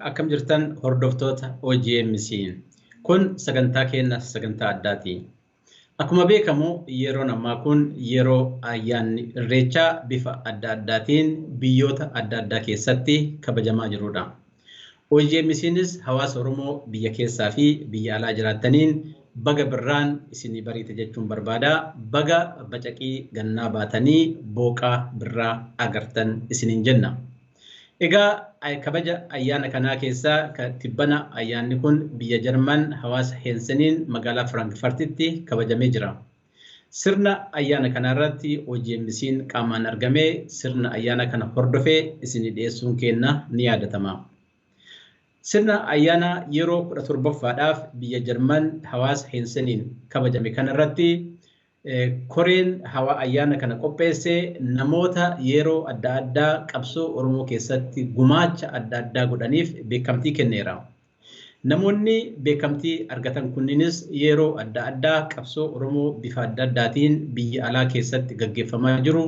akkam jirtan hordoftoota OGMC. Kun sagantaa keenya sagantaa addaati. Akkuma beekamu yeroon ammaa kun yeroo ayyaanni irreechaa bifa adda addaatiin biyyoota adda addaa keessatti kabajamaa jirudha. OGMCnis hawaasa Oromoo biyya keessaa fi biyya alaa jiraataniin baga birraan isinii bariite jechuun barbaada. Baga bacaqii gannaa baatanii booqaa birraa agartan isiniin jenna. Egaa kabaja ayyaana kanaa keessaa tibbana ayyaanni kun biyya Jarman hawaasa Heenseniin magaalaa Frankfurtitti kabajamee jira. Sirna ayyaana kana irratti OGMC'n qaamaan argamee sirna ayyaana kana hordofee isinii dhiyeessuun keenya ni yaadatama. Sirna ayyaana yeroo 17ffaadhaaf biyya Jarman hawaasa Heenseniin kabajame kana irratti koreen hawa ayyaana kana qopheesse namoota yeroo adda addaa qabsoo Oromoo keessatti gumaacha adda addaa godhaniif beekamtii kenneera. Namoonni beekamtii argatan kunniinis yeroo adda addaa qabsoo Oromoo bifa adda addaatiin biyya alaa keessatti gaggeeffamaa jiru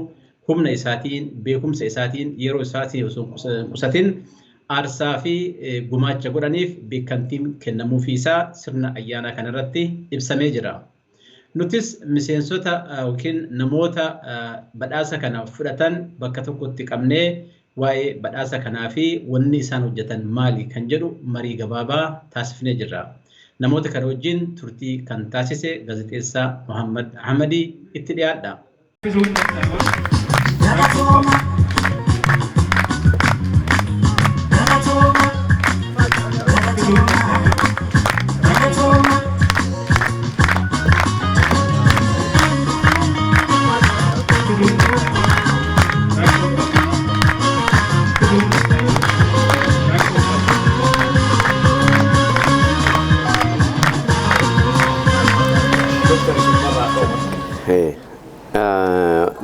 humna isaatiin beekumsa isaatiin yeroo isaatiin osoo qusatin aarsaa fi gumaacha godhaniif beekamtiin kennamuufii isaa sirna ayyaana kana irratti ibsamee jira. Nutis miseensota yookiin namoota badhaasa kana fudhatan bakka tokkotti qabnee waa'ee badhaasa kanaa fi wanni isaan hojjetan maali kan jedhu marii gabaabaa taasifnee jirra. Namoota kana wajjin turtii kan taasise gaazexeessaa Muhammad Ahmadi itti dhiyaadha.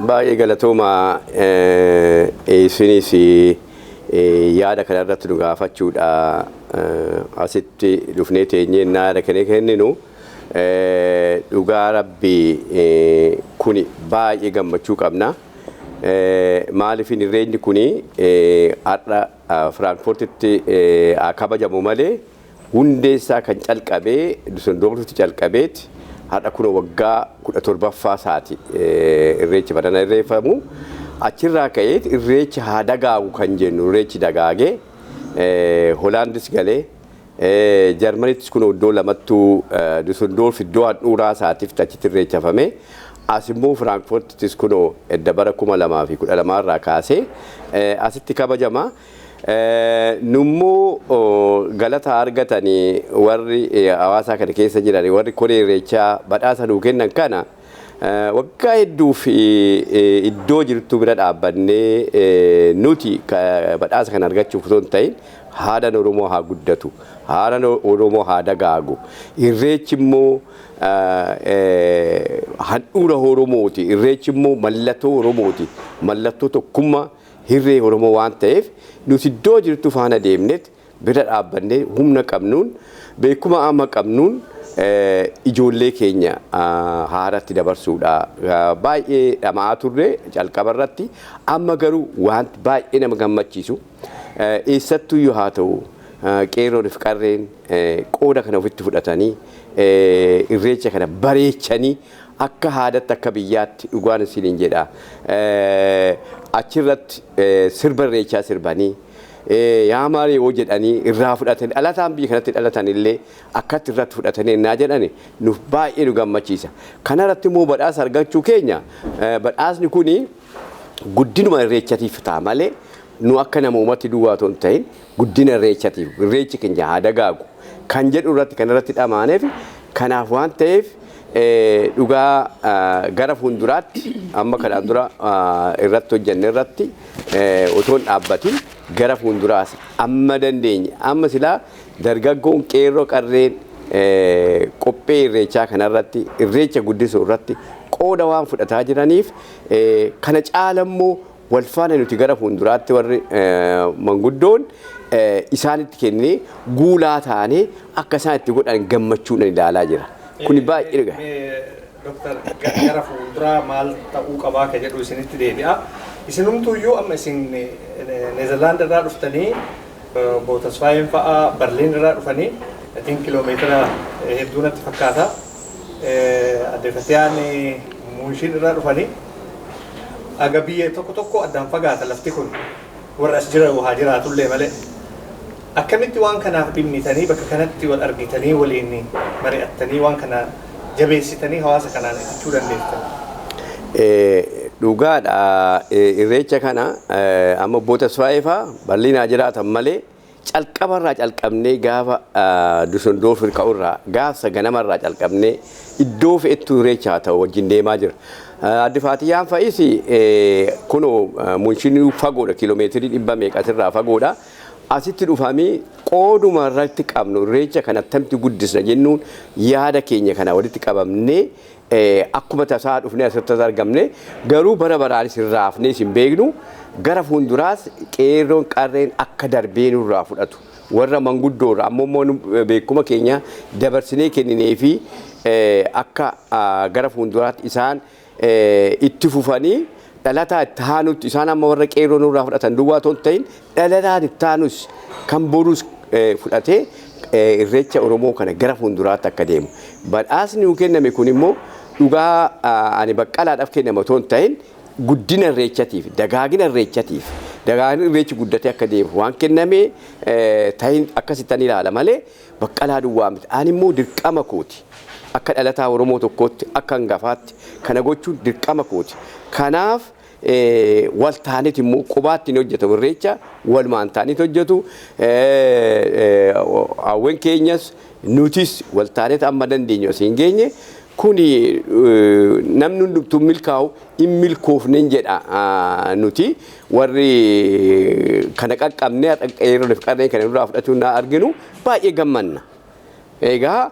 Baay'ee galatooma isinis yaada kana irratti nu gaafachuudha asitti dhufnee teenyee yaada kana kenninu dhugaa rabbii kuni baay'ee gammachuu qabna. Maaliif irreenyi kuni har'a Frankfurtitti kabajamu malee hundeessaa kan calqabee Düsseldorfitti calqabeeti. Haadha kun waggaa 17ffaa isaati irreechi badana irreeffamu. Achirraa ka'ee irreechi haa dagaagu kan jennu irreechi dagaagee Hoolaandis galee Jarmanittis kun iddoo lamattuu Düsseldorf iddoo handhuuraa isaatiif achitti irreechafame. As immoo Frankfurtittis kun edda bara 2012 irraa kaasee asitti kabajama. Nummoo galata argatanii warri hawaasa kana keessa jiran warri koree irreechaa badhaasa nuu kennan kana waggaa hedduuf iddoo jirtu bira dhaabbannee nuti badhaasa kana argachuuf osoo hin ta'in haadhaan Oromoo haa guddatu, haadhaan Oromoo haa dagaagu. Irreechi immoo handhuura Oromooti, irreechi immoo mallattoo Oromooti, mallattoo tokkummaa hirree Oromoo waan ta'eef nuti iddoo jirtu faana deemnet bira dhaabbannee humna qabnuun beekuma amma qabnuun ijoollee keenya haaratti dabarsuudha. Baay'ee dhamaa turre calqaba irratti amma garuu waan baay'ee nama gammachiisu eessattuu yoo haa ta'u qeerroo fi qarreen qooda kana ofitti fudhatanii irreecha kana bareechanii akka haadatti akka biyyaatti dhugaan isiniin jedha. Achirratti sirba irreechaa sirbanii yaa maarii yoo jedhanii irraa fudhatanii dhalataan biyya kanatti dhalatan illee akkatti irratti fudhatanii naa jedhani nuuf baay'ee nu gammachiisa. Kana irratti immoo badhaasa argachuu keenya badhaasni kuni guddinuma irreechatiif ta'a malee nu akka nama uumatti duwwaa otoo hin ta'in guddina irreechatiif irreechi keenya haa dagaagu kan jedhu irratti kan irratti dhamaaneef kanaaf waan ta'eef dhugaa gara fuulduraatti amma kanaan dura irratti hojjenne irratti otoon dhaabbatiin gara fuulduraas amma dandeenye amma silaa dargaggoon qeerroo qarreen qophee irreechaa kanarratti irreecha guddisuu irratti qooda waan fudhataa jiraniif kana caalammoo wal faana nuti gara fuulduraatti warri manguddoon isaanitti kennee guulaa taanee akka isaan itti godhan gammachuun ilaalaa jira. Kuni baay'ee dhugaa. Doktor gara fuulduraa maal ta'uu qabaa kan jedhu isinitti deebi'a. Isinumtuyyuu amma isin Neezerlaand irraa dhuftanii Taasifame fa'aa Berliin irraa dhufanii atiin kiiloomeetira hedduu natti fakkaata. Addeeffatiyaan Munshin irraa dhufanii aga biyya tokko addaan fagaata lafti kun warra as jira waa jiraatullee malee. Akkamitti waan kanaaf dhimmitanii bakka kanatti wal argitanii waliin mari'attanii waan kana jabeessitanii hawaasa kanaan ibsuu dandeessan? Dhugaadha irreecha kana amma Taasifame fa'aa Berliinaa jiraatan malee calqabarraa calqabnee gaafa Dusseldorf ka'urraa gaafa ganamarraa calqabnee iddoo fe'ettu irreechaa ta'u wajjin deemaa jira. Addeeffatiyaan fa'is kunoo Munshinii fagoodha kiiloomeetirii 100 meeqatirraa fagoodha. Asitti dhufamee qooduma irratti qabnu irreecha kana attamitti guddisna jennuun yaada keenya kana walitti qabamnee akkuma tasaa dhufnee asitti argamne garuu bara baraanis irraafnee isin beeknu gara fuulduraas qeerroon qarreen akka darbee nurraa fudhatu warra manguddoorra ammoo beekuma keenya dabarsinee kenninee fi akka gara fuulduraatti isaan itti fufanii dhalataa itti haanutti isaan amma warra qeerroo nurraa fudhatan duwwaa ta'uu ta'in dhalataan itti haanus kan borus fudhatee irreecha Oromoo kana gara fuulduraatti akka deemu. Badhaasni nu kenname kun immoo dhugaa ani baqqalaadhaaf kenname ta'uu ta'in guddina irreechatiif dagaagina irreechatiif dagaagina irreechi guddatee akka deemu waan kenname ta'in akkasittan ilaala malee baqqalaa duwwaa miti. Ani immoo dirqama kooti. Akka dhalataa Oromoo tokkootti akka hangafaatti kana gochuun dirqama kooti. Kanaaf waltaanit immoo qubaatti ni hojjetamu irreecha walumaan taanit hojjetu hawwan keenyas nutis waltaanit amma dandeenyu asiin geenye kuni namni hundumtuu milkaa'u in milkoofnen jedha nuti warri kana qaqqabnee qeerroo fi qarreen kana irraa fudhatuun arginu baay'ee gammanna. Egaa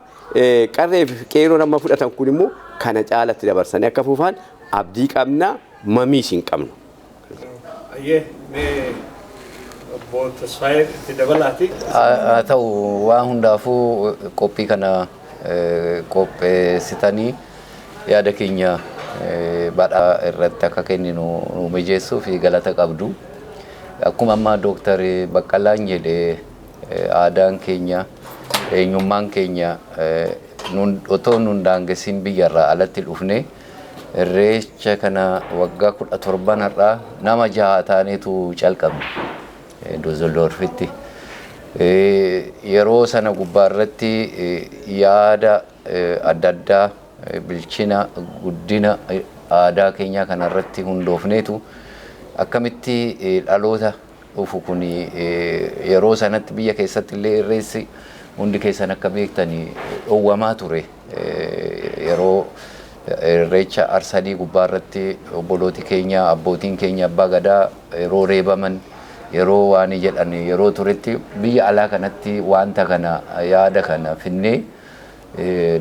qarree fi qeerroo nama fudhatan kun immoo kana caalatti dabarsanii akka fufan abdii qabna mamii isin qabnu. Ayyee mee Taasifame itti dabalaati. Haa ta'u waan hundaafuu qophii kana qopheessitanii yaada keenya badhaa irratti akka kenninu nu mijeessuu fi galata qabdu. Akkuma amma Dooktar Baqqalaan jedhe aadaan keenya eenyummaan keenya otoo nun daangessiin biyyarraa alatti dhufne irreecha kana waggaa 17 irraa nama 6 taanetu calqabne Dusseldorfitti. Yeroo sana gubbaa irratti yaada adda addaa bilchina guddina aadaa keenyaa kana irratti hundoofneetu akkamitti dhaloota dhufu kun yeroo sanatti biyya keessatti illee irreessi hundi keessan akka beektanii dhowwamaa ture. Yeroo irreecha arsadii gubbaa irratti obbolooti keenya abbootiin keenya abbaa gadaa yeroo reebaman yeroo waan jedhan yeroo turetti biyya alaa kanatti wanta kana yaada kana finnee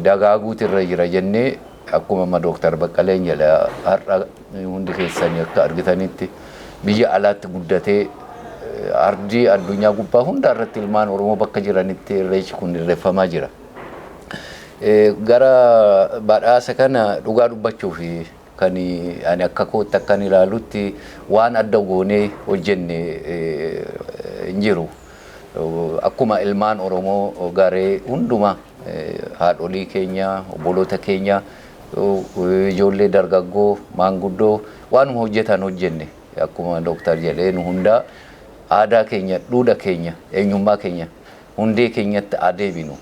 dagaaguutu irra jira jennee akkuma Dooktar Baqqaleen jedha har'a hundi keessanii akka argitanitti biyya alaatti guddatee ardii addunyaa gubbaa hunda irratti ilmaan Oromoo bakka jiranitti irreechi kun irreeffamaa jira. Gara badhaasa kana dhugaa dubbachuuf kan ani akka kootti akkan ilaalutti waan adda goonee hojjenne hin jiru. Akkuma ilmaan Oromoo garee hunduma haadholii keenya obboloota keenya ijoollee dargaggoo maanguddoo waanuma hojjetan hojjenne akkuma Dooktar jedhee nu hundaa aadaa keenya duudhaa keenya eenyummaa keenya hundee keenyatti adeebinu.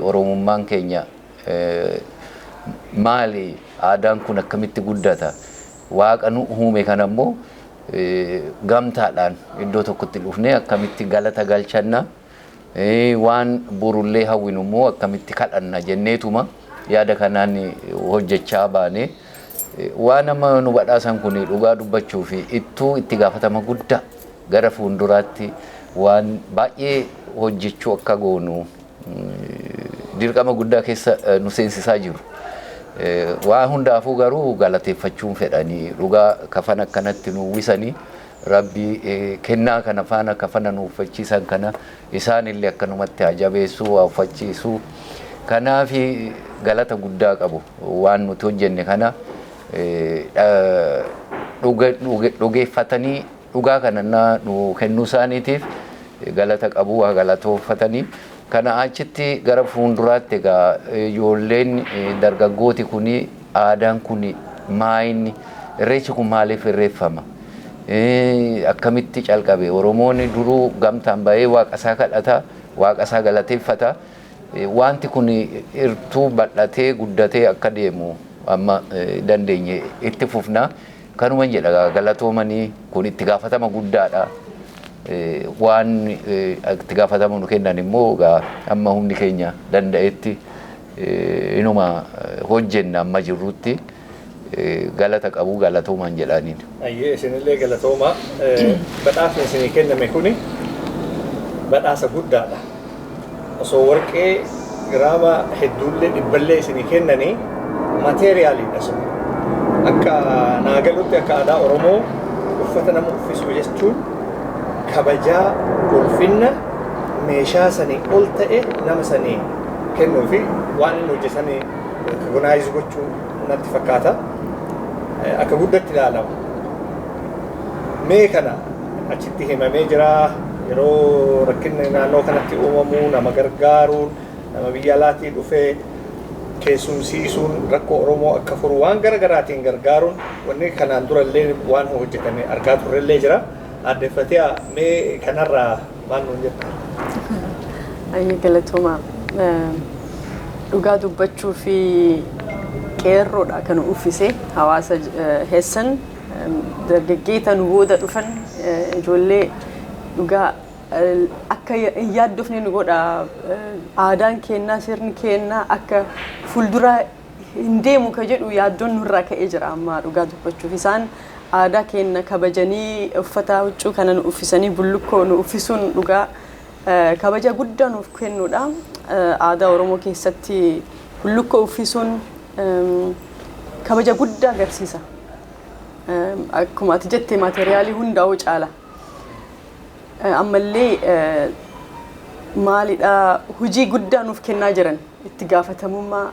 Oromummaan keenya maali aadaan kun akkamitti guddata waaqa nu uume kana immoo gamtaadhaan iddoo tokkotti dhufnee akkamitti galata galchanna waan burullee hawwinu immoo akkamitti kadhanna jenneetuma yaada kanaan hojjechaa baane waan nama nu badhaasan kun dhugaa dubbachuu fi ittuu itti gaafatama guddaa gara fuulduraatti waan baay'ee hojjechuu akka goonu dirqama guddaa keessa nu seensisaa jiru. Waan hundaafuu garuu galateeffachuun fedhanii dhugaa kafana akkanatti nu wisanii rabbi kennaa kana faana kafana nu uffachiisan kana isaan illee akkanumatti hajabeessuu uffachiisuu kanaaf galata guddaa qabu waan nuti hojjenne kana dhugeeffatanii dhugaa kana nu kennuu isaaniitiif galata qabu waa galatooffatanii kana achitti gara fuulduraatti egaa ijoolleen dargaggooti kuni aadaan kuni maayinni irreechi kun maaliif irreeffama akkamitti calqabe Oromoonni duruu gamtaan bahee waaqasaa kadhata waaqasaa galateeffata wanti kun irtuu bal'atee guddatee akka deemu amma dandeenye itti fufna kanuma jedha galatoomanii kun itti gaafatama guddaadha waan itti gaafatamu nu kennan immoo amma humni keenya danda'etti inuma hojjenna amma jirrutti galata qabu galatoomaan jedhaniin. Ayyee isinillee galatooma badhaasni isinii kenname kuni badhaasa guddaadha. Osoo warqee giraama hedduullee dhibballee isinii kennanii maateeriyaaliidha sun. Akka naagalutti akka aadaa Oromoo uffata nama uffisu jechuun kabajaa ulfinna meeshaa sanii ol ta'e nama sanii kennuu fi waan inni hojjetanii recognize gochuu natti fakkaata. Akka guddatti ilaalamu. Mee kana achitti himamee jira yeroo rakkinni naannoo kanatti uumamu nama gargaaruun nama biyya alaatii dhufee keessumsiisuun rakkoo Oromoo akka furu waan garaagaraatiin gargaaruun wanni kanaan durallee waan hojjetame argaa turrellee jira. Addeeffatee mee kanarraa maal nuun jetta? Ayyee galatooma dhugaa dubbachuu fi qeerroodha kan uffise hawaasa heessan dargaggeessa nu booda dhufan ijoollee dhugaa akka yaaddofne nu godha aadaan keenyaa sirni keenyaa akka fuuldura hin deemu ka jedhu yaaddoon nurraa ka'ee jira amma dhugaa dubbachuuf isaan aadaa keenya kabajanii uffata huccuu kana nu uffisanii bullukkoo nu uffisuun dhugaa kabaja guddaa nuuf kennuudha aadaa Oromoo keessatti bullukkoo uffisuun kabaja guddaa agarsiisa akkuma ati jette maateeriyaalii hundaa'uu caala ammallee maalidha hojii guddaa nuuf kennaa jiran itti gaafatamummaa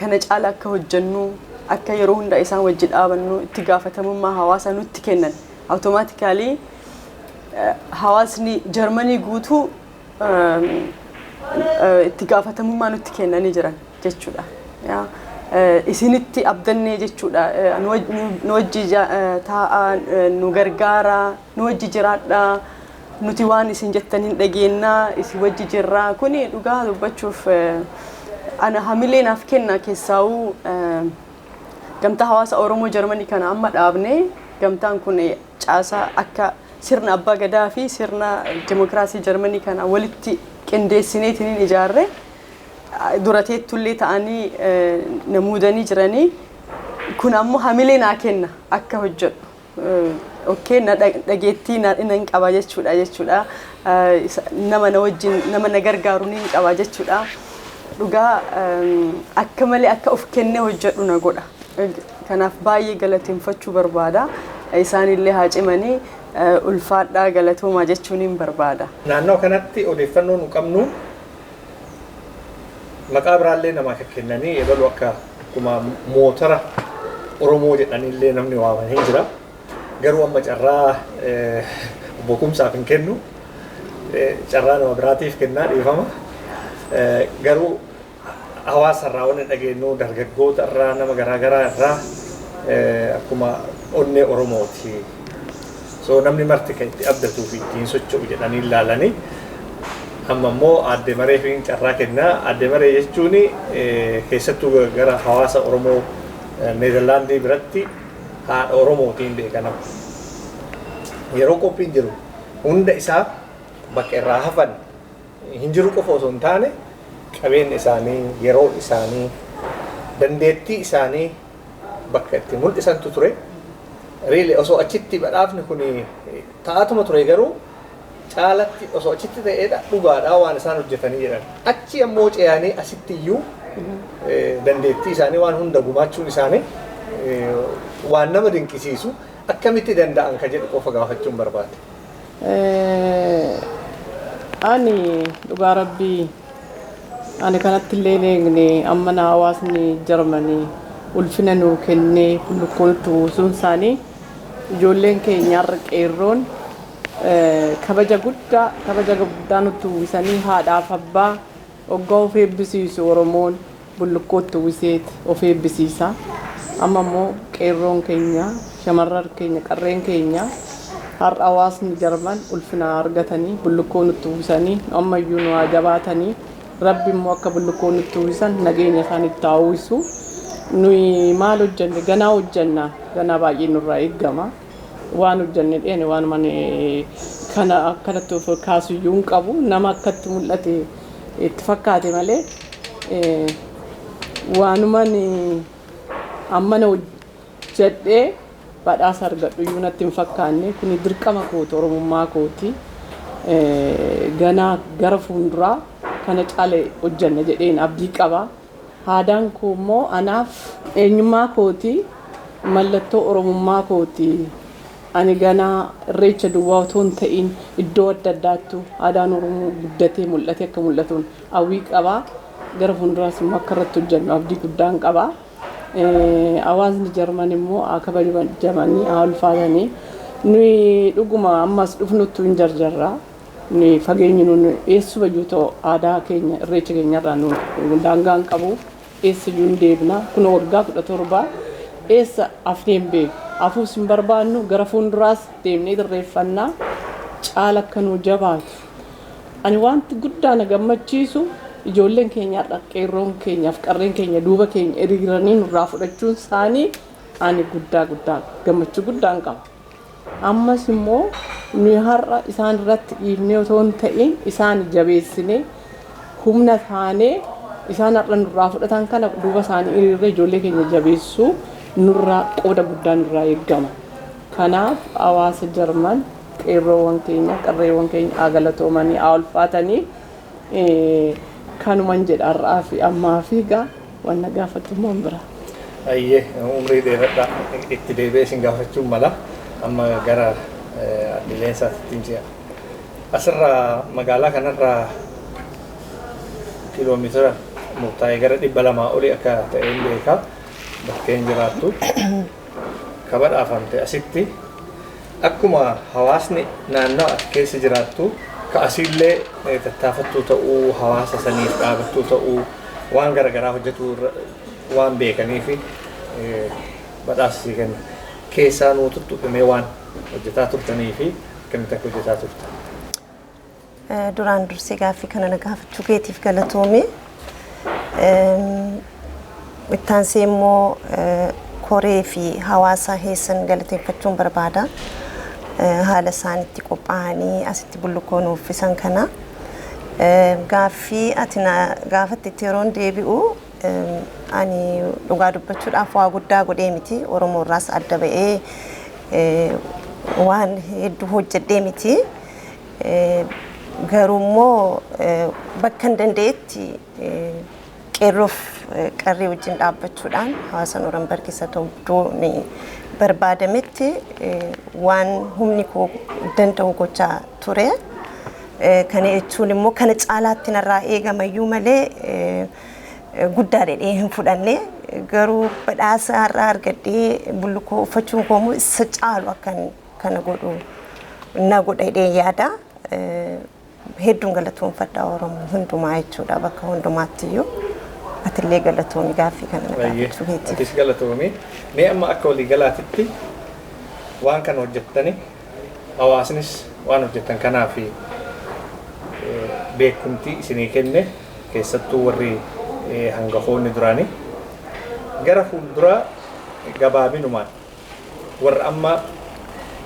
kana caala akka hojjennu akka yeroo hunda isaan wajji dhaabannu itti gaafatamummaa hawaasa nutti kennan automaatikaalii hawaasni Jarmanii guutuu itti gaafatamummaa nutti kennanii jiran jechuudha. Isinitti abdannee jechuudha. Nu wajji taa'aa nu gargaara nu wajji jiraadha nuti waan isin jettan hin dhageenyaa isin wajji jirraa kuni dhugaa dubbachuuf ana hamilee naaf kenna keessaa'uu gamtaa hawaasa Oromoo Jarmanii kana amma dhaabne gamtaan kun caasaa akka sirna abbaa gadaa fi sirna demokraasii Jarmanii kana walitti qindeessineetiin ijaarre durateettullee ta'anii namuudanii jiranii kun ammoo hamilee naa kenna akka hojjedhu okay na dhageettii na hin qaba jechuudha nama na wajjin nama na gargaaru ni qaba jechuudha dhugaa akka malee akka of kennee hojjedhu na godha kanaaf baay'ee galateeffachuu barbaada isaanillee haa cimanii ulfaadhaa galatoomaa jechuun hin barbaada. Naannoo kanatti odeeffannoo nu qabnu maqaa biraallee namaa kennanii ebalu akka akkuma mootara Oromoo jedhanillee namni waamanii jira. Garuu amma carraa bokumsaaf hin kennu carraa nama biraatiif kennaa dhiifama. Garuu hawaasa irraa waan dhageenyu dargaggoota irraa nama garaagaraa irraa akkuma onnee Oromooti. So namni marti kan itti abdatuu fi ittiin socho'u jedhanii ilaalanii amma immoo adde maree fi carraa kennaa adde maree jechuun keessattuu gara hawaasa Oromoo Neezerlaandii biratti haadha Oromootiin beekama. Yeroo qophiin jiru hunda isaa bakka irraa hafan hin jiru qofa osoo hin taane qabeenya isaanii yeroo isaanii dandeettii isaanii bakka itti mul'isantu ture. Really osoo achitti badhaafni kun taatuma ture garuu caalatti osoo achitti ta'eedha dhugaadhaa waan isaan hojjetanii jedhan. Achi ammoo ce'anii asitti iyyuu dandeettii isaanii waan hunda gumaachuun isaanii waan nama dinqisiisu akkamitti danda'an ka jedhu qofa gaafachuun barbaade. Ani dhugaa rabbii ani kanatti illee eegne amma na hawaasni Jarmanii ulfina nuu kennee bullukkootti uwwisuun isaanii ijoolleen keenya har'a qeerroon kabaja guddaa nutti uwwisanii haadhaaf abbaa waggaa of eebbisiisu Oromoon bullukkootti uwwiseeti of eebbisiisa. Amma immoo qeerroon keenya shamarran keenya qarreen keenya har'a hawaasni Jarman ulfina argatanii bullukkoo nutti uwwisanii ammayyuu nu jabaatanii Rabbi immoo akka bullukkoo nutti uwwisan nageenya isaanitti haa uwwisu. Nuyi maal hojjenne ganaa hojjenna ganaa baay'ee nurraa eeggama. Waan hojjenne dheene waan mani kana akkanatti of kaasuyyuu hin qabu nama akkatti mul'ate itti fakkaate malee waanuman ammana hojjedhee badhaasa argadhu iyyuu natti hin fakkaanne kuni dirqama kooti Oromummaa kooti ganaa gara fuulduraa kana caale hojjenne jedheen abdii qaba. Haadaan koo immoo anaaf eenyummaa kooti mallattoo Oromummaa kooti. Ani ganaa irreecha duwwaa otoo hin ta'in iddoo adda addaattu aadaan Oromoo guddatee mul'ate akka mul'atuun hawwii qaba. Gara fuulduraas immoo akka irratti hojjennu abdii guddaan qaba. Hawaasni Jarman immoo kabajamanii haa ulfaatanii nuyi dhuguma ammas dhufnutti hin jarjarra. Nuyi fageenyi nuyi eessumayyuu ta'u aadaa keenya irreecha keenyarraa nu daangaan qabu eessayyuu hin deebina. Kun waggaa 17 eessa afneen beeku. Afuus hin barbaannu gara fuulduraas deemnee irreeffannaa caala akka nu jabaatu. Ani wanti guddaa na gammachiisu ijoolleen keenyaadha qeerroon keenyaaf qarreen keenya duuba keenya hiriiranii nurraa fudhachuun isaanii ani guddaa gammachuu guddaan qaba. Ammas immoo nuyi har'a isaan irratti dhiifnee otoo hin ta'in isaan jabeessinee humna taanee isaan har'a nurraa fudhatan kana duuba isaanii hiriirree ijoollee keenya jabeessuu nurraa qooda guddaan nurraa eeggama. Kanaaf hawaasa Jarman qeerroowwan keenya qarreewwan keenya haa galatoomanii haa ulfaatanii kanuman jedha har'aa fi ammaa fi gaa wanna gaafatu immoo hin bira. Ayyee umrii dheeradhaa itti deebi'ee isin gaafachuun mala amma gara addileensaatti ji'a. Asirraa magaalaa kanarraa kiiloomeetira murtaa'ee gara 200 olii akka ta'e hin beekaa. Bakkeen jiraattu kabadhaafamte asitti akkuma hawaasni naannoo ati keessa jiraattu ka asiillee tattaafattuu ta'uu hawaasa saniif dhaabattuu ta'uu waan garagaraa hojjetu waan beekaniif badhaasii kenna keessaa nuu tuttuqamee waan hojjetaa turtanii fi akkamitti akka hojjetaa turtan. Duraan dursee gaaffii kana na gaafachuu keetiif galatoome. Ittaansee immoo koree fi hawaasa heessan galateeffachuun barbaada. Haala isaanitti qophaa'anii asitti bullukkoo nuuf uffisan kana. Gaaffii ati na gaafattetti yeroon deebi'u ani dhugaa dubbachuudhaaf waa guddaa godhee miti. Oromoo irraas adda ba'ee waan hedduu hojjedhee miti. Garuu immoo bakka hin danda'etti qeerroof qarree wajjin dhaabbachuudhaan hawaasa Noorambar keessa ta'uu barbaadametti waan humni koo danda'u gochaa ture. Kana jechuun immoo kana caalaatti narraa eegamayyuu malee guddaa dhedhee hin fudhanne. Garuu badhaasa har'aa argadhee bullukkoo uffachuun koo immoo isa caalu akkan kana godhu na godha jedhee yaada. Hedduun galatoomfadha Oromoo hundumaa jechuudha bakka hundumaattiyyuu. Atillee galatoomii gaaffii kana na gaafachuu keetiif. Atis galatoomii. Mee amma akka walii galaatitti waan kana hojjettani hawaasnis waan hojjettan kanaaf beekumtii isinii kenne keessattuu warri hangafoonni duraanii gara fuulduraa gabaabinumaan warra amma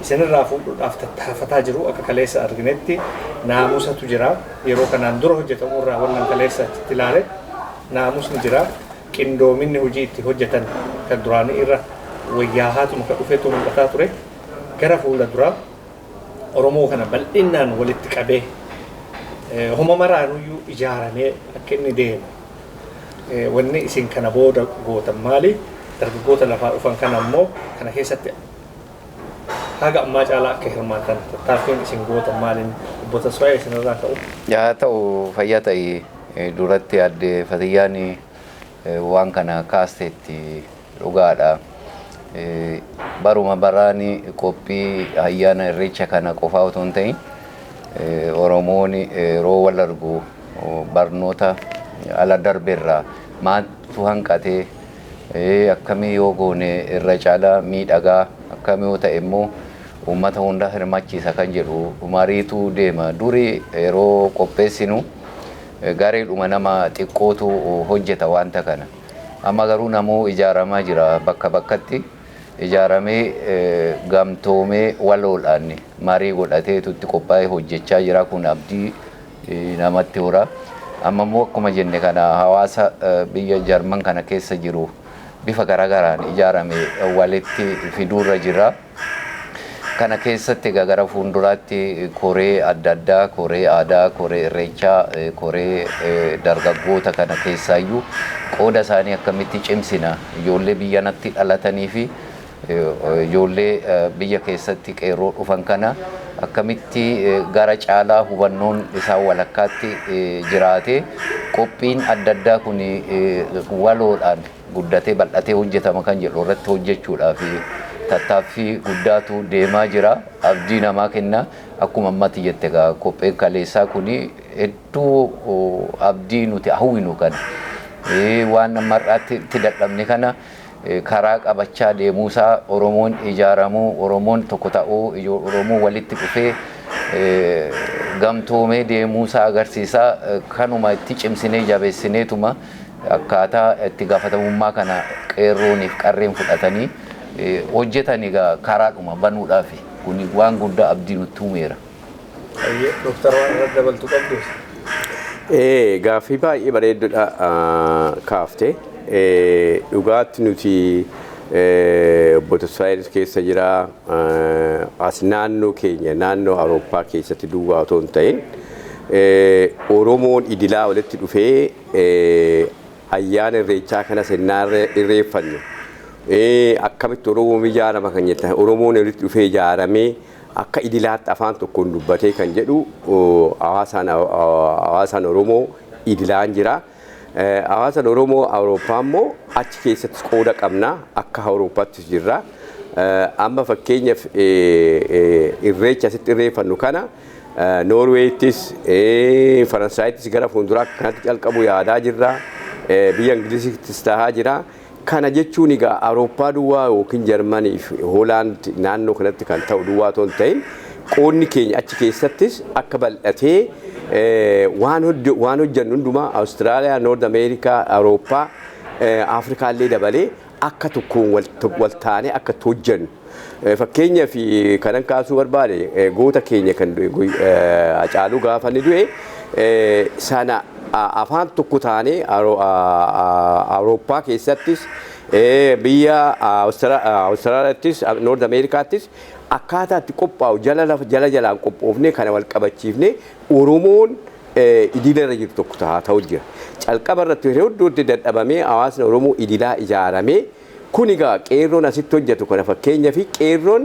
isinirraa fuudhuudhaaf tattaafataa jiru akka kaleessa arginetti naamusatu jira. Yeroo kanaan dura hojjetamu irraa wannan kaleessa itti ilaale naamusni jira. Qindoominni hojii itti hojjetan kan duraanii irra wayyaa haatuma kan dhufeetu mul'ataa ture. Gara fuula duraa Oromoo kana bal'inaan walitti qabee homa maraanuyyuu ijaaramee akka inni deemu. Wanni isin kana booda gootan maali? Dargaggoota lafaa dhufan kana immoo kana keessatti haga ammaa caalaa akka hirmaatan tattaaffiin isin gootan maaliin obbo Tasfaayee isinirraa ta'u? Yaa ta'u fayyaa ta'e duratti adde Fatiyyaan waan kana kaasteetti dhugaadha. baruma baraani qophii ayyaana irreecha kana qofaa otoo hin ta'in Oromoon yeroo wal argu barnoota ala darbeerraa maaltu hanqatee akkamii yoo goone irra caalaa miidhagaa akkamii yoo ta'e immoo uummata hunda hirmachiisa kan jedhu mariitu deema. Durii yeroo qopheessinu gareedhuma nama xiqqootu hojjeta wanta kana. Amma garuu namuu ijaaramaa jira bakka bakkatti. Ijaaramee gamtoomee waloodhaan marii godhatee tutti qophaa'ee hojjechaa jira. Kun abdii namatti hora. Amma immoo akkuma jenne kana hawaasa biyya Jarman kana keessa jiru bifa garagaraan ijaaramee walitti fiduurra jira. Kana keessatti gara fuulduraatti koree adda addaa, koree aadaa, koree irreechaa, koree dargaggoota kana keessaayyuu qooda isaanii akkamitti cimsina ijoollee biyya natti dhalatanii fi ijoollee biyya keessatti qeerroo dhufan kana akkamitti gara caalaa hubannoon isaan walakkaatti jiraate qophiin adda addaa kun waloodhaan guddatee bal'atee hojjetama kan jedhu irratti hojjechuudhaaf tattaaffii guddaatu deemaa jira. Abdii namaa kenna. Akkuma ammatti jette egaa qopheen kaleessaa kun hedduu abdii nuti hawwinu kana. Waan ammarraatti itti dadhabne kana karaa qabachaa deemuusaa Oromoon ijaaramuu, Oromoon tokko ta'uu, Oromoon walitti dhufee gamtoomee deemuusaa agarsiisaa. Kanuma itti cimsinee jabeessineetuma akkaataa itti gaafatamummaa kana qeerrooniif qarreen fudhatanii hojjetan egaa karaadhuma banuudhaaf kun waan guddaa abdii nutti uumeera. Dooktar waan irratti dabaltu qabdu? Gaaffii baay'ee bareedduudha kaaftee. Dhugaatti nuti Bootosfaayir keessa jira as naannoo keenya naannoo Awurooppaa keessatti duwwaa otoo hin ta'in Oromoon idilaa walitti dhufee ayyaana irreechaa kana sennaa irreeffannu. Akkamitti Oromoon ijaarama kan jettan Oromoon walitti dhufee ijaaramee akka idilaatti afaan tokkoon dubbatee kan jedhu hawaasaan Oromoo idilaan jira. Hawaasaan Oromoo Awurooppaa immoo achi keessatti qooda qabna akka Awurooppaattis jirra. Amma fakkeenyaaf irreecha asitti irreeffannu kana Noorweeyittis Faransaayittis gara fuulduraa kanatti calqabu yaadaa jirra. Biyya Ingilizittis taa'aa jira. Kana jechuun egaa Awurooppaa duwwaa yookiin Jarmanii fi Hoolaand naannoo kanatti kan ta'u duwwaa otoo hin ta'in qoodni keenya achi keessattis akka bal'atee waan hojjennu hundumaa Awustiraaliyaa, Noord Ameerikaa, Awurooppaa, Afrikaa illee dabalee akka tokkoon wal taanee akka hojjennu. Fakkeenyaaf kanan kaasuu barbaade goota keenya kan Hacaaluu gaafa inni du'e sana afaan tokko taanee Awurooppaa keessattis biyya Awustiraaliyaattis Noord Ameerikaattis akkaataa itti qophaa'u jala jalaan qophoofne kana wal qabachiifne Oromoon idilarra jiru tokko ta'uu jira. Calqaba irratti hedduutti dadhabamee hawaasni Oromoo idilaa ijaaramee kun egaa qeerroon asitti hojjetu kana fakkeenyaa fi qeerroon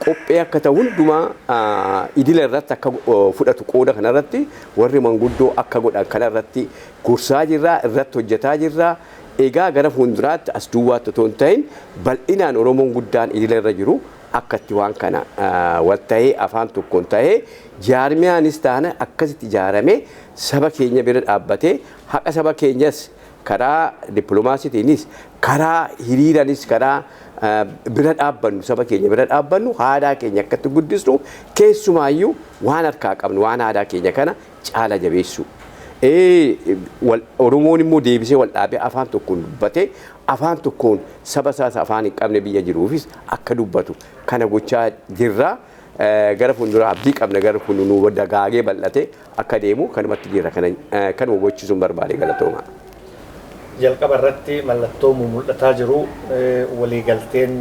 qophee akka ta'u hundumaa idila irratti akka fudhatu qooda kanarratti warri manguddoo akka godhan kanarratti gorsaa jirra irratti hojjetaa jirra. Egaa gara fuulduraatti as duwwaatti otoo hin ta'in bal'inaan Oromoon guddaan idila irra jiru akkatti waan kana wal ta'ee afaan tokkoon ta'ee jaarmiyaanis taane akkasitti ijaaramee saba keenya bira dhaabbatee haqa saba keenyas karaa dippiloomaasiitiinis karaa hiriiranis karaa bira dhaabbannu saba keenya bira dhaabbannu aadaa keenya akkatti guddisnu keessumaayyuu waan harkaa qabnu waan aadaa keenya kana caala jabeessu. Oromoon immoo deebisee wal dhaabee afaan tokkoon dubbatee afaan tokkoon saba isaas afaan hin qabne biyya jiruufis akka dubbatu kana gochaa jirra. Gara fuulduraa abdii qabna gara fuulduruu dagaagee bal'ate akka deemu kanumatti jira kanuma gochisuun barbaade galatooma. Jalqaba irratti mallattoo mul'ataa jiru waliigalteen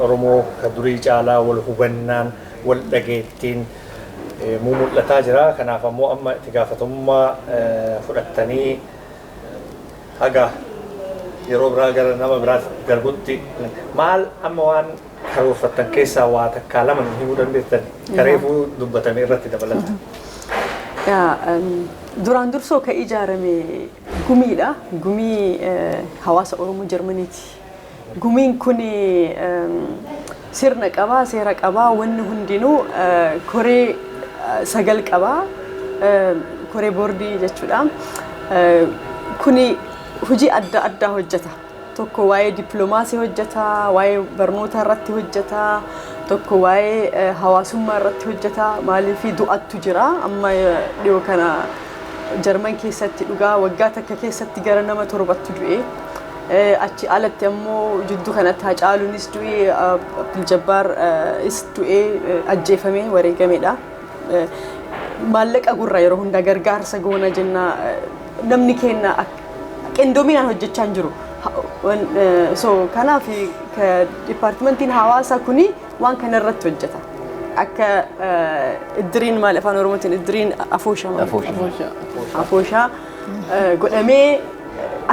Oromoo ka durii caalaa wal hubannaan wal dhageettiin mul'ataa jira. Kanaaf ammoo amma itti gaafatamummaa fudhattanii haga yeroo biraa gara nama biraatti darbutti maal amma waan karoorfattan keessaa waa takkaa lama himuu dandeessan kareefuu dubbatame irratti dabalata. Duraan dursoo ka ijaarame gumiidha. Gumii hawaasa Oromoo Jarmaniiti. gumiin kun sirna qabaa, seera qabaa, wanni hundinuu koree sagal qabaa, koree boordii jechuudha. Kuni hojii adda addaa hojjeta. Tokko waa'ee dippiloomaasii hojjeta, waa'ee barnoota irratti hojjeta, tokko waa'ee hawaasummaa irratti hojjeta. Maaliif du'attu jira amma dhiyoo kana Jarman keessatti dhugaa waggaa takka keessatti gara nama 7tu du'e. Achi alatti ammoo jidduu kanatti Hacaaluunis du'e, Abdul-Jabbaar is du'e, ajjeefamee wareegamedha. Maallaqa gurra yeroo hunda gargaarsa goona jenna. Namni keenya qindoominaan hojjechaa hin jiru. So kanaaf dipaartimentiin hawaasaa kuni waan kana irratti hojjeta. Akka iddiriin maal afaan Oromootiin iddiriin afooshaa godhamee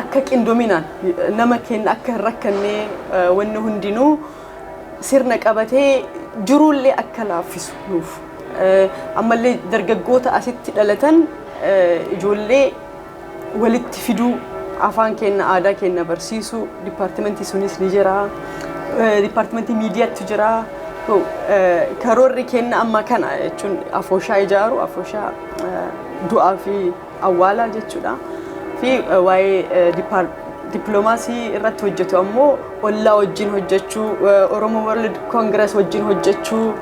akka qindoominaan nama keenya akka hin rakkannee wanni hundinuu sirna qabatee jiruullee akka laaffisu nuuf. Ammallee dargaggoota asitti dhalatan ijoollee walitti fiduu afaan keenya aadaa keenya barsiisuu dipaartimentii sunis ni jira. Dipaartimentii miidiyaatu jira. Karoorri keenya amma kana jechuun afooshaa ijaaru, afooshaa du'aa fi awwaalaa jechuudha. Fi waa'ee dippiloomaasii irratti hojjetu ammoo ollaa wajjin hojjechuu, Oromoo World Congress wajjin hojjechuu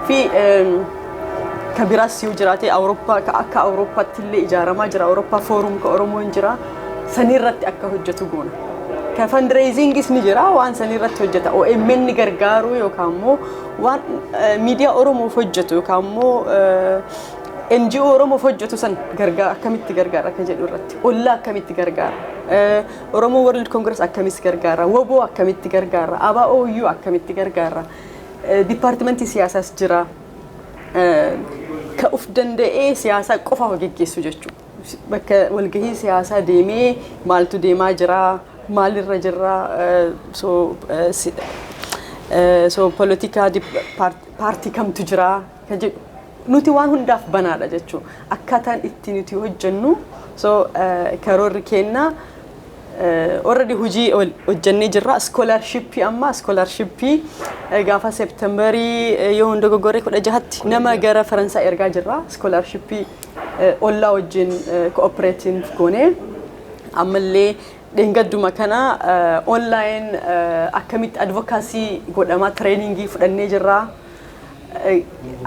fi kabiraas yoo jiraate Awurooppaa akka Awurooppaatti illee ijaaramaa jira. Awurooppaa foorum ka Oromoon jira. Sanii irratti akka hojjetu goona. Ka fundraisingis ni jira waan sanii irratti hojjeta. OMN ni gargaaru yookaan immoo waan miidiyaa Oromoof hojjetu yookaan immoo NGO Oromoof hojjetu san akkamitti gargaara akka jedhu irratti. Ollaa akkamitti gargaara. Oromoo World Congress akkamitti gargaara. WBO akkamitti gargaara. ABOU akkamitti gargaara. Dipaartimentii siyaasaas jira. Ka uf danda'ee siyaasaa qofa geggeessu jechuudha. Bakka walgahii siyaasaa deemee maaltu deemaa jira, maalirra jirra, so politikaa paartii kamtu jira ka jedhu nuti waan hundaaf banaadha jechuudha. Akkaataan itti nuti hojjennu karoorri keenya already hojii hojjennee jirra. Scholarshipii amma scholarshipii gaafa Septemberii yoo hunda goggoree 16tti nama gara Faransaay ergaa jirra. Scholarshipii ollaa wajjin cooperating goone ammallee dhengadduma kana online akkamitti advocacy godhama trainingii fudhannee jirra.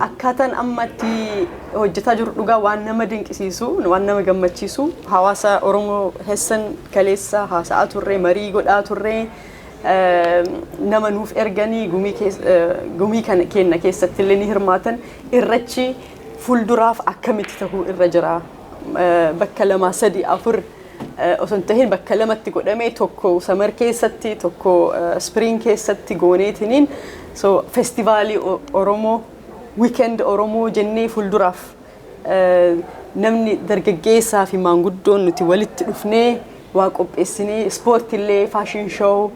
Akkaataan ammatti hojjetaa jiru dhugaa waan nama dinqisiisu, waan nama gammachiisu. Hawaasa Oromoo Heessan kaleessa haasa'aa turre, marii godhaa turre, nama nuuf erganii gumii keenya keessatti illee ni hirmaatan. Irreechi fuulduraaf akkamitti ta'uu irra jira. Bakka 2, 3, 4 osoo hin tahin bakka 2tti godhamee tokko samar keessatti, tokko spring keessatti gooneetiniin festivaalii Oromoo, weekend Oromoo jennee fuulduraaf namni dargaggeessaa fi maanguddoon nuti walitti dhufnee waa qopheessinee ispoortiillee, faashin shoow,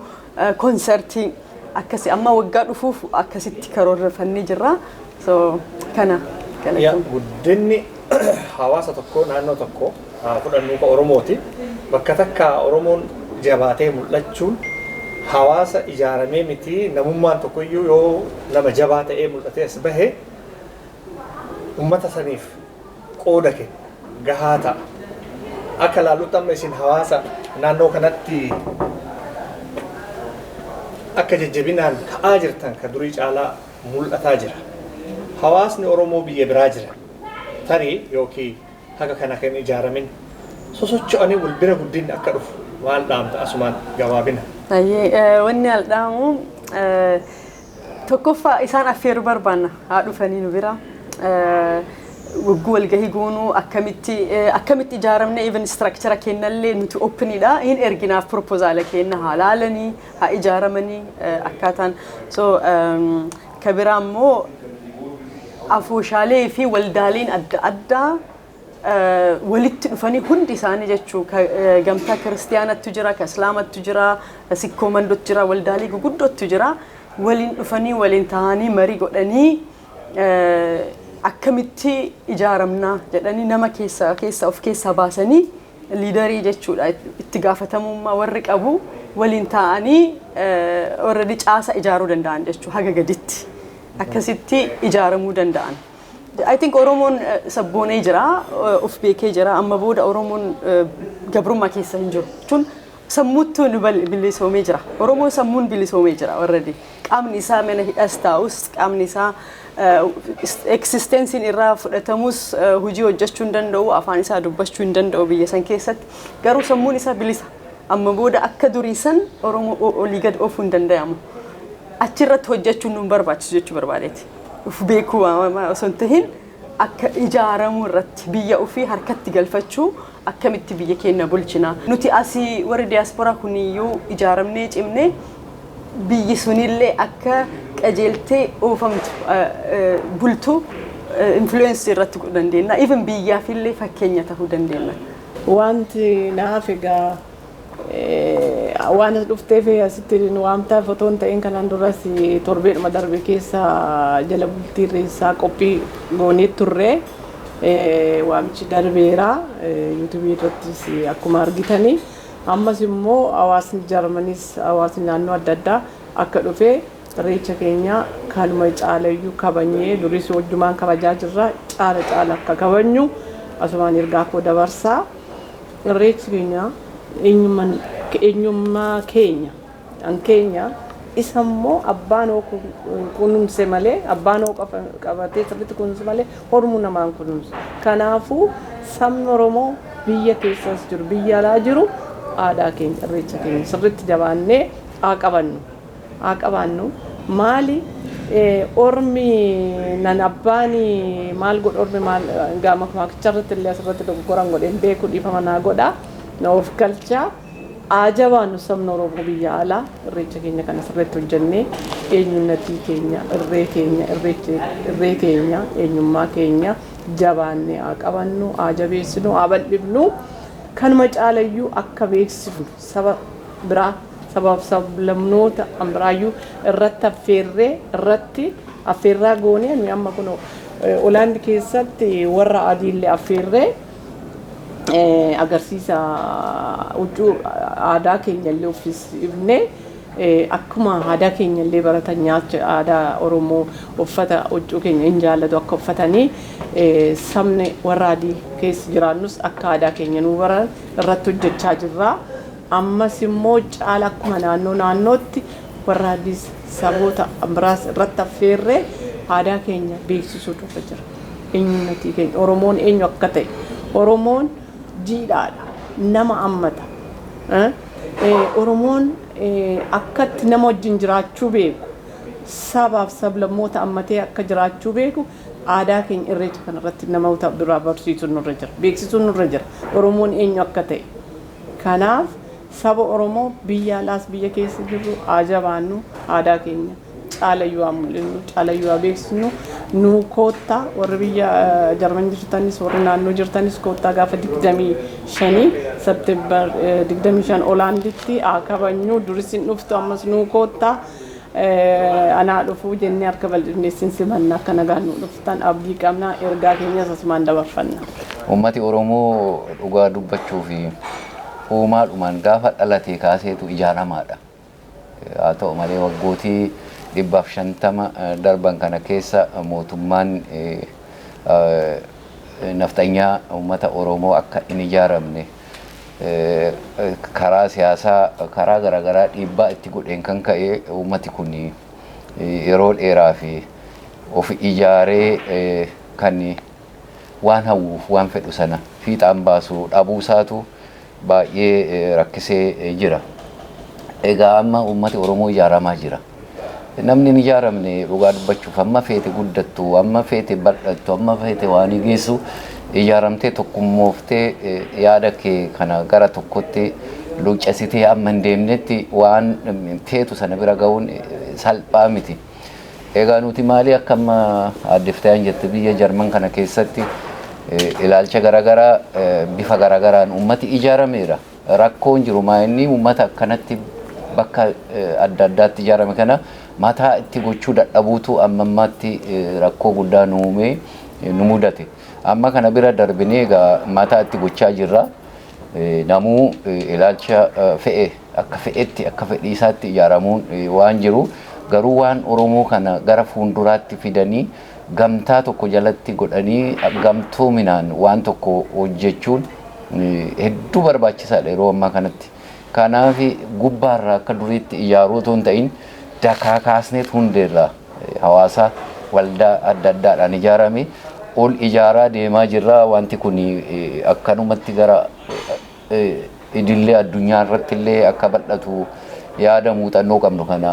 konsertii akkasii amma waggaa dhufuuf akkasitti karoorfannee jirra. Kana guddinni hawaasa tokko naannoo tokko fudhannuu ka Oromooti. Bakka takka Oromoon jabaatee mul'achuun hawaasa ijaaramee miti. Namummaan tokkoyyuu yoo nama jabaa ta'ee mul'atee as bahe ummata saniif qooda kenna gahaa ta'a. Akka laallutti amma isin hawaasa naannoo kanatti akka jajjabinaan ka'aa jirtan ka durii caalaa mul'ataa jira. Hawaasni Oromoo biyya biraa jira. Tarii yookiin haga kana kan ijaaramin sosocho'anii wal bira guddinni akka dhufu maal dhaamta asumaan gabaabina? Wanni aldhaamu tokkoffaa isaan affeeruu barbaanna haa dhufanii nu bira. Wagguu walgahii goonuu akkamitti ijaaramne even structure kennallee nuti openidha. Hin erginaaf propozaala kenna haa laalanii haa ijaaramanii akkaataan. Kabiraa immoo afooshaalee fi waldaaleen adda addaa walitti dhufanii hundi isaanii jechuu gamtaa kiristiyaanattu jira, ka islaamattu jira, sikkoo mandootu jira, waldaalee guguddootu jira. Waliin dhufanii waliin ta'anii marii godhanii akkamitti ijaaramna jedhanii nama of keessaa baasanii liidarii jechuudha itti gaafatamummaa warri qabu waliin ta'anii already caasa ijaaruu danda'an jechuudha haga gaditti akkasitti ijaaramuu danda'an. I think Oromoon sabboonee jira of beekee jira amma booda Oromoon gabrummaa keessa hin jiru jechuun sammuutti nu bilisoomee jira. Oromoon sammuun bilisoomee jira already qaamni isaa mana hidhas taa'us qaamni isaa existensiin irraa fudhatamus hojii hojjechuu hin danda'u afaan isaa dubbachuu hin danda'u biyya san keessatti garuu sammuun isaa bilisa. Amma booda akka duriisan Oromoo olii gad oofuu hin danda'amu. Achirratti hojjechuun nu barbaachisu jechuu barbaadeeti. Uf beekuu osoo hin tahin akka ijaaramuu irratti biyya ofii harkatti galfachuu akkamitti biyya keenya bulchina. Nuti asii warri diiyaasporaa kuniyyuu ijaaramnee cimnee biyyi sunillee akka qajeeltee oofamtu bultu influence irratti dandeenya. Even biyyaafillee fakkeenya ta'uu dandeenya. Wanti naaf egaa waan dhuftee fi asitti waamtaa fotoon ta'een kanaan duras torbeedhuma darbe keessa jala bultii irreessaa qophii goonee turre waamichi darbeera yuutuubii irrattis akkuma argitanii ammas immoo hawaasni jarmanis hawaasni naannoo adda addaa akka dhufee irreecha keenya kanuma caalayyuu kabajnee duris wajjumaan kabajaa jirra caala akka kabajnu asumaan ergaa koo dabarsaa irreechi keenya eenyummaa keenya an keenya isa immoo abbaan kunuunse malee abbaan qabatee sirriitti kunuunse malee hormuu namaan kunuunse kanaafuu sabni Oromoo biyya keessas jiru biyya alaa jiru aadaa keenya irreecha keenya sirriitti jabaannee haa qabannu maali ormi nan abbaani maal godhu ormi maal gaama maakicharratti illee asirratti dogoggoran godheen beekuu dhiifama naa godhaa na of galchaa ajabaannu sabni Oromoo biyya alaa irreecha keenya kana sirriitti hojjennee eenyummaa keenya irree keenya eenyummaa keenya jabaannee haa qabannu haa jabeessinu haa bal'ifnu kanuma caalayyuu akka beeksifnu saba biraa sabaaf sablamnoota biraayyuu irratti affeerraa goonee nuyi amma kun Olaandi keessatti warra adiillee affeerree agarsiisa huccuu aadaa keenya illee uffisnee akkuma aadaa keenya illee baratan nyaacha aadaa Oromoo uffata huccuu keenya hin jaallatu akka uffatanii sabni warra adii keessa jiraannus akka aadaa keenya nu baran irratti hojjechaa jirra. Ammas immoo caala akkuma naannootti warra adii saboota biraas irratti affeerree aadaa keenya beeksisuutu jira. Eenyummaa keenya Oromoon eenyu akka ta'e Oromoon jiidhaadha nama ammata Oromoon akkatti nama wajjin jiraachuu beeku sabaaf sablammoota ammatee akka jiraachuu beeku aadaa keenya irreecha kanarratti namoota biraa barsiisuun nurra jira beeksisuun nurra jira Oromoon eenyu akka ta'e kanaaf saba Oromoo biyya alaas biyya keessa jirru ajabaannu aadaa keenya caalayyuu amul'innu caalayyuu beeksisnu nu koottaa warri biyya Jarman jirtanis warri naannoo jirtanis koottaa gaafa 25 September 25 Olaanditti kabajnu durisin dhuftu ammas nu koottaa anaa dhufuu jennee harka bal'ifneessin simannaa akka nagaan nu dhuftan abdii qabnaa ergaa keenyas asumaan dabarfanna. Uummati Oromoo dhugaa dubbachuu fi uumaadhumaan gaafa dhalatee kaaseetu ijaaramaadha. Haa ta'u malee waggootii 150 darban kana keessa mootummaan naftanyaa uummata Oromoo akka hin ijaaramne karaa siyaasaa karaa garaagaraa dhiibbaa itti godheen kan ka'e uummati kun yeroo dheeraa fi of ijaaree kan waan hawwuuf waan fedhu sana fiixaan baasuu dhabuusaatu baay'ee rakkisee jira. Egaa amma uummati Oromoo ijaaramaa jira. Namni hin ijaaramne dhugaa dubbachuuf amma feete guddattu amma feete bal'attu amma feete waan geessu ijaaramtee tokkummooftee yaada kee kana gara tokkotti luuccasitee amma hin deemnetti waan feetu sana bira ga'uun salphaa miti. Egaa nuti maali akka amma addeftaan jette biyya Jarman kana keessatti ilaalcha garaagaraa bifa garaagaraan uummati ijaarameera. Rakkoon jiru maa inni uummata akkanatti bakka adda addaatti ijaarame kana mataa itti gochuu dadhabuutu ammammaatti rakkoo guddaa nu mudate. Amma kana bira darbinee egaa mataa itti gochaa jirra. Namuu ilaalcha fe'e akka fedhetti akka fedhii isaatti ijaaramuun waan jiru garuu waan Oromoo kana gara fuulduraatti fidanii gamtaa tokko jalatti godhanii gamtoominaan waan tokko hojjechuun hedduu barbaachisaadha yeroo ammaa kanatti. Kanaaf gubbaarraa akka duriitti ijaaruu otoo hin ta'in dakaa kaasneet hundeerraa hawaasa waldaa adda addaadhaan ijaarame ol ijaaraa deemaa jirra. Wanti kun akkanumatti gara idillee addunyaa irratti illee akka bal'atu yaada muuxannoo qabnu kana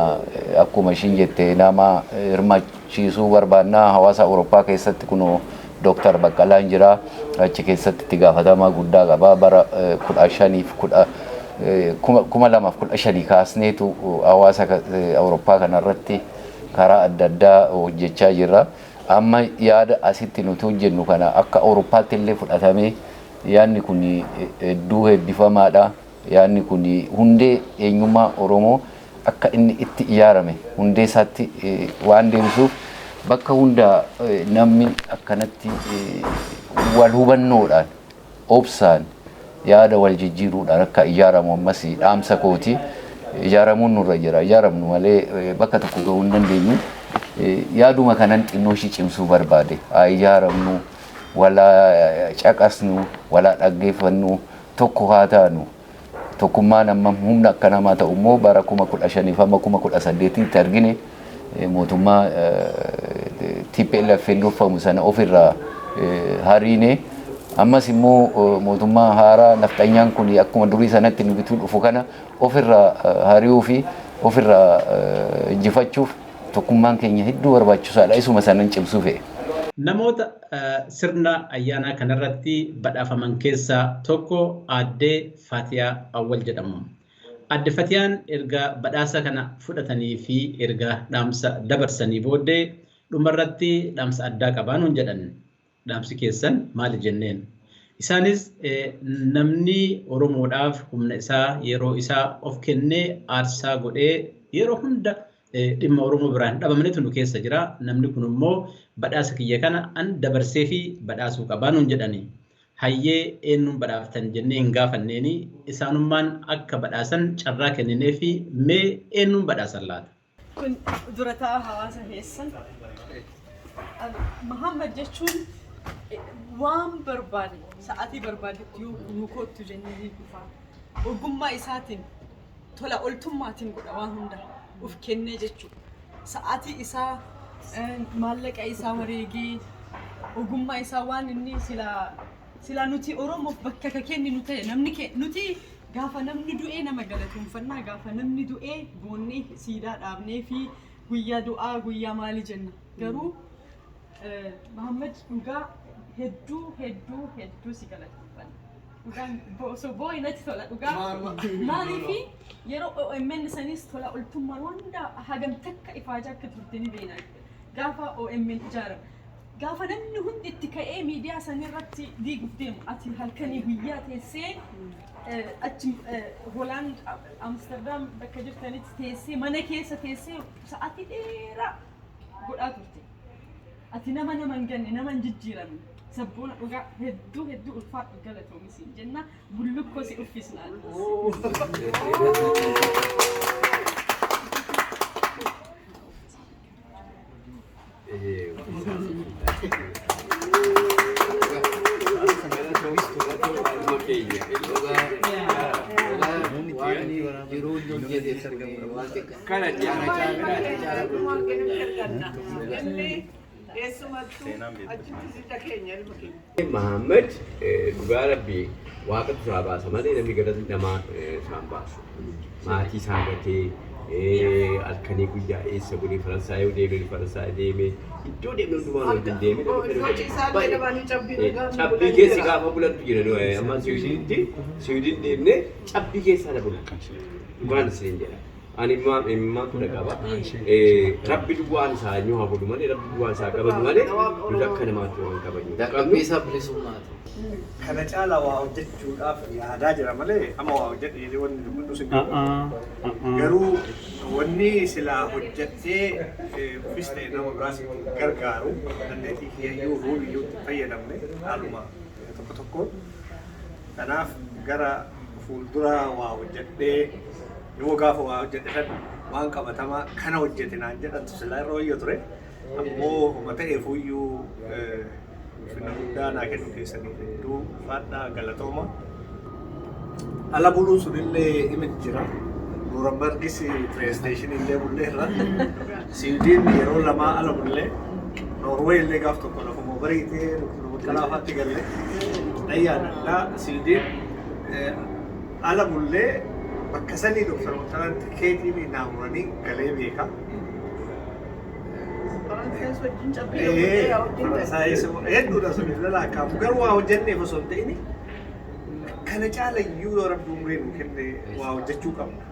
akkuma ishiin jette nama hirmachiisuu barbaannaa. Hawaasa Awurooppaa keessatti kunoo Dooktar Baqqalaan jira. Achi keessatti itti gaafatamaa guddaa qaba. Bara 2015 kaasneetu hawaasa Awurooppaa kanarratti karaa adda addaa hojjechaa jirra. Amma yaada asitti nuti hojjennu kana akka Awurooppaatti illee fudhatamee yaadni kun hedduu eebbifamaadha. Yaadni kun hundee eenyummaa Oromoo akka inni itti ijaarame hundee isaatti waan deebisuuf bakka hunda namni akkanatti wal hubannoodhaan obsaan yaada wal jijjiiruudhaan akka ijaaramu ammas dhaamsa kooti. Ijaaramuun nurra jira. Ijaaramnu malee bakka tokko gahuu hin dandeenyu. Yaaduma kanan xinnoo ishii cimsuu barbaade. Haa ijaaramnu, walaa caqasnu, walaa dhaggeeffannu, tokko haa taanu. Tokkummaan amma humna akka namaa ta'u immoo bara 2015 hamma 2018tti argine mootummaa TPLF durfamu sana ofirraa hariine. Ammas immoo mootummaa haaraa nafxanyaan kun akkuma durii sanatti nu bituu dhufu kana ofirraa hari'uu fi ofirraa injifachuuf tokkummaan keenya hedduu barbaachisaadha. Isuma sanan cimsuu fe'e. Namoota sirna ayyaanaa kanarratti badhaafaman keessaa tokko Aadde Fatiyaa Awwal jedhamu. Aadde Fatiyaan erga badhaasa kana fudhatanii fi erga dhaamsa dabarsanii booddee dhumarratti dhaamsa addaa qabaanuun jedhan. Dhaamsi keessan maali jenneen? Isaanis namni Oromoodhaaf humna isaa yeroo isaa of kennee aarsaa godhee yeroo hunda dhimma Oromoo biraan dhabamanitu nu keessa jira. Namni kun immoo badhaasa kiyya kana an dabarsee fi badhaasuu qabaanuun jedhani. Hayyee eenyuun badhaaftan jennee hin gaafanneeni isaanummaan akka badhaasan carraa kenninee fi mee eenyuun badhaasan laata? Kun durataa hawaasa keessan Muhammad jechuun waan barbaade sa'aatii barbaadetti yoo nu kootu jennee dhufaa ogummaa isaatiin tola oltummaatiin godha waan hunda uf kennee jechuudha. Sa'aatii isaa maallaqa isaa wareegee ogummaa isaa waan inni sila nuti Oromoof bakka ka kenninu ta'e namni nuti gaafa namni du'ee nama galatoonfannaa gaafa namni du'ee boonnee siidaa dhaabnee fi guyyaa du'aa guyyaa maali jenna. Garuu Muhammad dhugaa hedduu si galateeffanna. Dhugaan boo'ii natti tola dhugaa maaliifi yeroo OMN sanis tola oltummaa wanda hagam takka ifaajaa akka turte ni beekna. Gaafa OMN ijaarame gaafa namni hundi itti ka'ee miidiyaa sanirratti diiguuf deemu ati halkanii guyyaa teessee achi Hoolaand Amsterdam bakka jirtanitti teessee mana keessa teessee sa'aatii dheeraa godhaa turte. Ati nama hin ganne nama hin jijjiiramne sabboona dhugaa hedduu ulfaadhu galatoomisiin jenna bullukkoo si uffisnaan. Muhammad dhugaa rabbii waaqatu isaa baasa malee namni gadatti namaa isaan baasu. Maatii isaa gatee halkanii guyyaa eessa godhee Faransaayii deemee Faransaayii deemee iddoo deemee hundumaan waliin deemee cabbii keessi gaafa bulantu jira amma Siwiidin deemnee cabbii keessaa na bulan dhugaan isin jedha. Ani immaan kun qaba. Rabbi duwwaan isaa nyoo haa godhu malee rabbi duwwaan isaa qabatu malee nuti akka namaatti waan qabanu. Dadhabbii isaa bilisummaati. Kana caalaa waa hojjechuudhaaf yaadaa jira malee amma waa hojjedhee wanni dubbadhu sin garuu wanni silaa hojjettee ofis ta'e nama biraas gargaaru dandeettii kiyyayyuu ruubiyyuu itti fayyadamne haaluma tokko tokkoon. Kanaaf gara fuuldura waa hojjedhee yoo gaafa waa hojjetan waan qabatamaa kana hojjete naan jedhantu silaa irra wayyo ture ammoo uummata eefuyyuu finna guddaa naa kennu keessanii hedduu faadhaa galatooma. Ala buluun sunillee himit jira. Nurambargis PlayStation illee bullee irra. Siwiidiin yeroo lamaa ala bullee. Norway illee gaaf tokko lafuma bariitee kalaafaatti galle. Dhayyaadha Siwiidiin ala bullee bakka sanii doktaroota tikeetiin naamuranii galee beeka. Hedduudha sunillee laakkaa'amu garuu waa hojjenneef osoo hin ta'ini kana caalayyuu yoo rabbi umriin kenne waa hojjechuu qabna.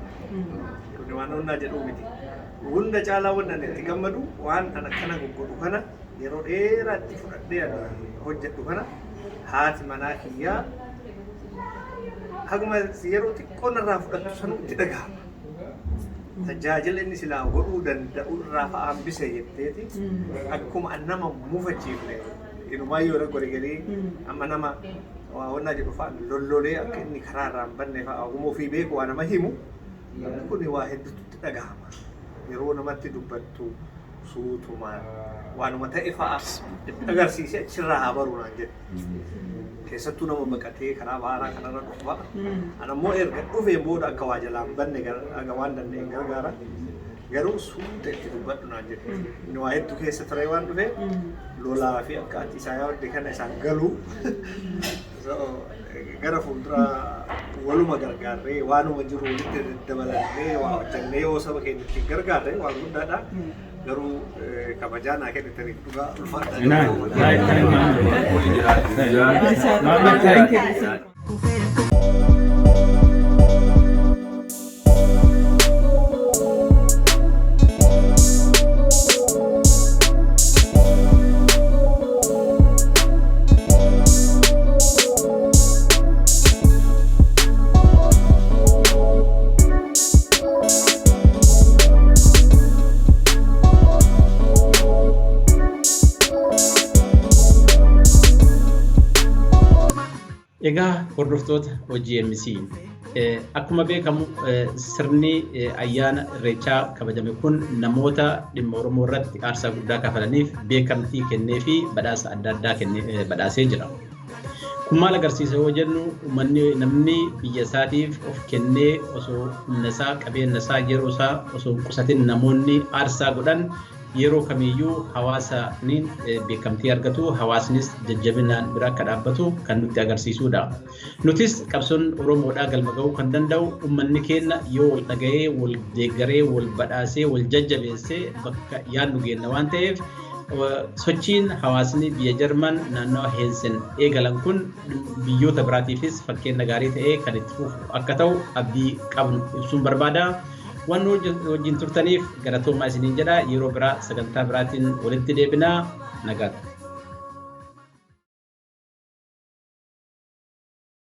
Kun waan onnaa jedhu miti. Hunda caalaa wannan itti gammadu waan ana kana goggodhu kana yeroo dheeraa itti fudhadhee hojjedhu kana haati manaa kiyyaa haguma yeroo xiqqoon irraa fudhattu sanuu itti dhagahama. Tajaajila inni silaa godhuu danda'u irraa fa'aa hambise jetteeti akkuma nama mufachiifne inumaa yoo gorigalee amma nama waa wannaa jedhu fa'aa lollolee akka inni karaa irraa hin banne fa'aa ogummaa ofii beeku waa nama himu kun waa hedduutti itti dhagahama. Yeroo namatti dubbattu suutuma waanuma ta'e fa'aa agarsiise achirraa haa baruu naan jedhe. Keessattuu nama baqatee karaa baaraa kanarra dhufa. Anammoo erga dhufee booda akka waa jalaa hin banne aga waan danda'e gargaara. Garuu suuta itti dubbadhu naan jedhe. Inni waa hedduu keessa ture waan dhufe lolaa fi akka ati isaa yaadde kana isaan galuu. Gara fuuldura waluma gargaarree waanuma jiru walitti dabalannee waa hojjannee yoo saba keenya ittiin gargaarree waan guddaadha. Garuu kabajaa naa kennitaniif dhugaa ulfaadha. Egaa hordoftoota OGMC akkuma beekamu sirni ayyaana irreechaa kabajame kun namoota dhimma Oromoo irratti aarsaa guddaa kafalaniif beekamtii kennee fi badhaasa adda addaa kennee badhaasee jira. Kun maal agarsiisa yoo jennu namni biyya isaatiif of kennee osoo humna isaa qabeenya isaa yeroo isaa osoo hin qusatin namoonni aarsaa godhan yeroo kamiyyuu hawaasaniin beekamtii argatu hawaasnis jajjabinaan bira akka dhaabbatu kan nutti agarsiisudha. Nutis qabsoon Oromoodhaa galma ga'uu kan danda'u uummanni keenya yoo wal dhaga'ee wal deeggaree wal badhaasee wal jajjabeessee bakka yaadnu geenna waan ta'eef sochiin hawaasni biyya Jarman naannawa Heensen eegalan kun biyyoota biraatiifis fakkeenya gaarii ta'ee kan itti fufu akka ta'u abdii qabnu ibsuun barbaada. Waan wajjin turtaniif galatoomaa isiniin jedha. Yeroo biraa sagantaa biraatiin walitti deebinaa nagaatti.